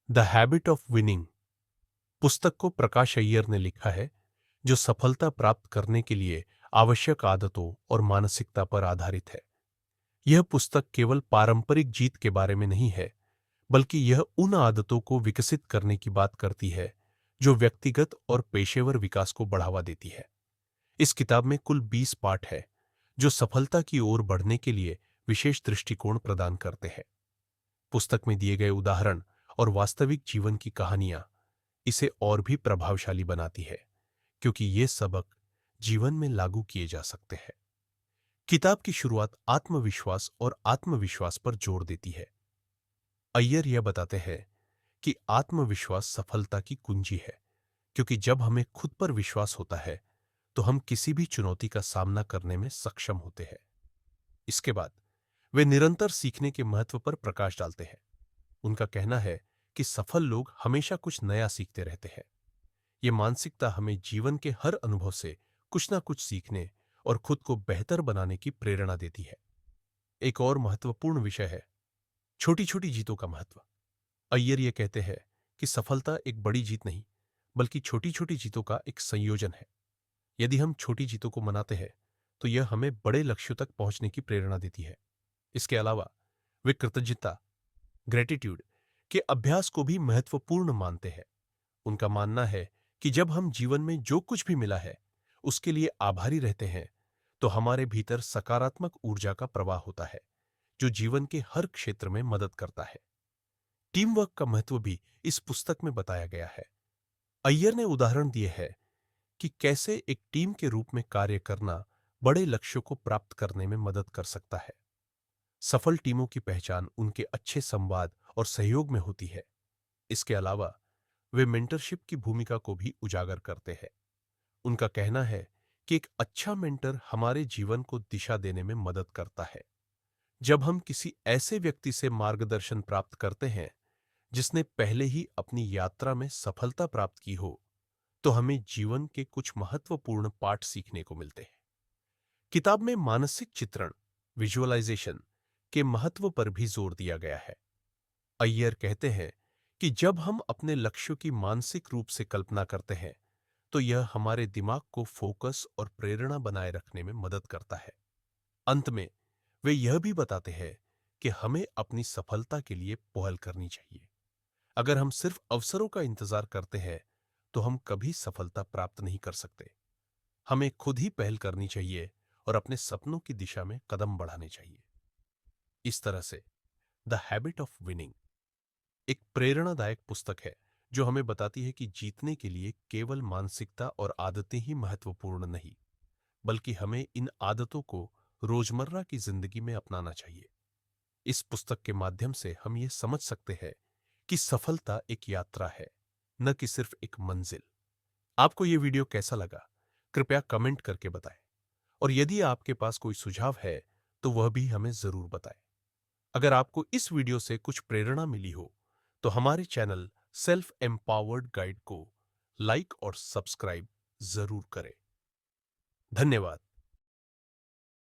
The habit of winning पुस्तक को प्रकाश अय्यर ने लिखा है, जो सफलता प्राप्त करने के लिए आवश्यक आदतों और मानसिकता पर आधारित है। यह पुस्तक केवल पारंपरिक जीत के बारे में नहीं है, बल्कि यह उन आदतों को विकसित करने की बात करती है जो व्यक्तिगत और पेशेवर विकास को बढ़ावा देती है। इस किताब में कुल 20 पाठ है, जो सफलता की ओर बढ़ने के लिए विशेष दृष्टिकोण प्रदान करते हैं। पुस्तक में दिए गए उदाहरण और वास्तविक जीवन की कहानियां इसे और भी प्रभावशाली बनाती है, क्योंकि ये सबक जीवन में लागू किए जा सकते हैं। किताब की शुरुआत आत्मविश्वास और आत्मविश्वास पर जोर देती है। अय्यर यह बताते हैं कि आत्मविश्वास सफलता की कुंजी है, क्योंकि जब हमें खुद पर विश्वास होता है तो हम किसी भी चुनौती का सामना करने में सक्षम होते हैं। इसके बाद वे निरंतर सीखने के महत्व पर प्रकाश डालते हैं। उनका कहना है कि सफल लोग हमेशा कुछ नया सीखते रहते हैं। ये मानसिकता हमें जीवन के हर अनुभव से कुछ ना कुछ सीखने और खुद को बेहतर बनाने की प्रेरणा देती है। एक और महत्वपूर्ण विषय है छोटी छोटी जीतों का महत्व। अय्यर ये कहते हैं कि सफलता एक बड़ी जीत नहीं, बल्कि छोटी छोटी जीतों का एक संयोजन है। यदि हम छोटी जीतों को मनाते हैं तो यह हमें बड़े लक्ष्यों तक पहुंचने की प्रेरणा देती है। इसके अलावा वे कृतज्ञता ग्रेटिट्यूड के अभ्यास को भी महत्वपूर्ण मानते हैं। उनका मानना है कि जब हम जीवन में जो कुछ भी मिला है उसके लिए आभारी रहते हैं, तो हमारे भीतर सकारात्मक ऊर्जा का प्रवाह होता है, जो जीवन के हर क्षेत्र में मदद करता है। टीम वर्क का महत्व भी इस पुस्तक में बताया गया है। अय्यर ने उदाहरण दिए हैं कि कैसे एक टीम के रूप में कार्य करना बड़े लक्ष्यों को प्राप्त करने में मदद कर सकता है। सफल टीमों की पहचान उनके अच्छे संवाद और सहयोग में होती है। इसके अलावा वे मेंटरशिप की भूमिका को भी उजागर करते हैं। उनका कहना है कि एक अच्छा मेंटर हमारे जीवन को दिशा देने में मदद करता है। जब हम किसी ऐसे व्यक्ति से मार्गदर्शन प्राप्त करते हैं जिसने पहले ही अपनी यात्रा में सफलता प्राप्त की हो, तो हमें जीवन के कुछ महत्वपूर्ण पाठ सीखने को मिलते हैं। किताब में मानसिक चित्रण विजुअलाइजेशन के महत्व पर भी जोर दिया गया है। अय्यर कहते हैं कि जब हम अपने लक्ष्यों की मानसिक रूप से कल्पना करते हैं तो यह हमारे दिमाग को फोकस और प्रेरणा बनाए रखने में मदद करता है। अंत में वे यह भी बताते हैं कि हमें अपनी सफलता के लिए पहल करनी चाहिए। अगर हम सिर्फ अवसरों का इंतजार करते हैं तो हम कभी सफलता प्राप्त नहीं कर सकते। हमें खुद ही पहल करनी चाहिए और अपने सपनों की दिशा में कदम बढ़ाने चाहिए। इस तरह से द हैबिट ऑफ विनिंग एक प्रेरणादायक पुस्तक है, जो हमें बताती है कि जीतने के लिए केवल मानसिकता और आदतें ही महत्वपूर्ण नहीं, बल्कि हमें इन आदतों को रोजमर्रा की जिंदगी में अपनाना चाहिए। इस पुस्तक के माध्यम से हम ये समझ सकते हैं कि सफलता एक यात्रा है, न कि सिर्फ एक मंजिल। आपको ये वीडियो कैसा लगा, कृपया कमेंट करके बताएं। और यदि आपके पास कोई सुझाव है तो वह भी हमें जरूर बताएं। अगर आपको इस वीडियो से कुछ प्रेरणा मिली हो तो हमारे चैनल सेल्फ एम्पावर्ड गाइड को लाइक और सब्सक्राइब जरूर करें। धन्यवाद।